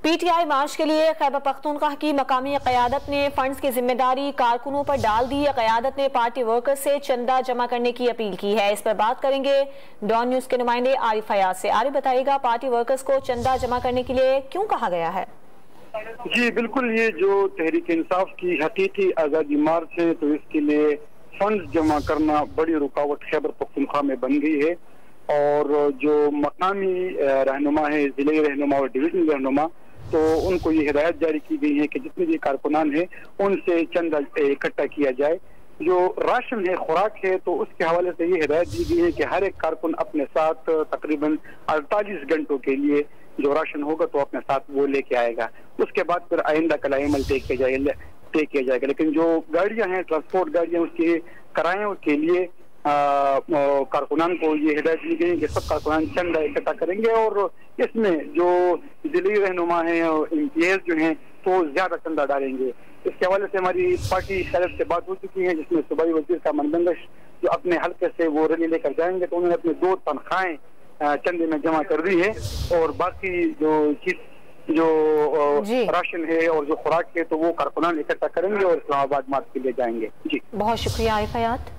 PTI March کے لیے خیبر پختونخوا کی مقامی قیادت نے فنڈز کی ذمہ داری کارکنوں پر ڈال دی۔ قیادت نے پارٹی ورکرز سے چندہ جمع کرنے کی اپیل کی ہے۔ اس پر بات کریں گے ڈان نیوز کے نمائندے عارف حیات سے۔ عارف بتائیے گا پارٹی ورکرز کو چندہ جمع کرنے کے لیے کیوں کہا گیا ہے؟ جی بالکل، یہ جو تحریک انصاف کی حقیقی آزادی مارچ ہے تو اس کے لیے فنڈز جمع کرنا بڑی رکاوٹ خیبر پختونخوا میں بن گئی ہے، اور جو مقامی رہنما ہے، ضلعی رہنما اور ڈویژنل رہنما، تو ان کو یہ ہدایت جاری کی گئی ہے کہ جتنے بھی کارکنان ہیں ان سے چندہ اکٹھا کیا جائے۔ جو راشن ہے، خوراک ہے، تو اس کے حوالے سے یہ ہدایت دی گئی ہے کہ ہر ایک کارکن اپنے ساتھ تقریباً 48 گھنٹوں کے لیے جو راشن ہوگا تو اپنے ساتھ وہ لے کے آئے گا۔ اس کے بعد پھر آئندہ کلا عمل طے کیا جائے گا۔ لیکن جو گاڑیاں ہیں، ٹرانسپورٹ گاڑیاں، اس کے کرایوں کے لیے کارکنان کو یہ ہدایت دی گئی کہ سب کارکنان چندہ اکٹھا کریں گے، اور اس میں جو ضلعی رہنما ہیں اور امپیز جو ہیں تو زیادہ چندہ ڈالیں گے۔ اس کے حوالے سے ہماری پارٹی قیادت سے بات ہو چکی ہے، جس میں صوبائی وزیر کا منبندش جو اپنے حلقے سے وہ ریلی لے کر جائیں گے، تو انہوں نے اپنے 2 تنخواہیں چندے میں جمع کر دی ہے، اور باقی جو راشن ہے اور جو خوراک ہے تو وہ کارکنان اکٹھا کریں گے اور اسلام آباد مارچ کے لیے جائیں گے۔ جی بہت شکریہ عارف حیات۔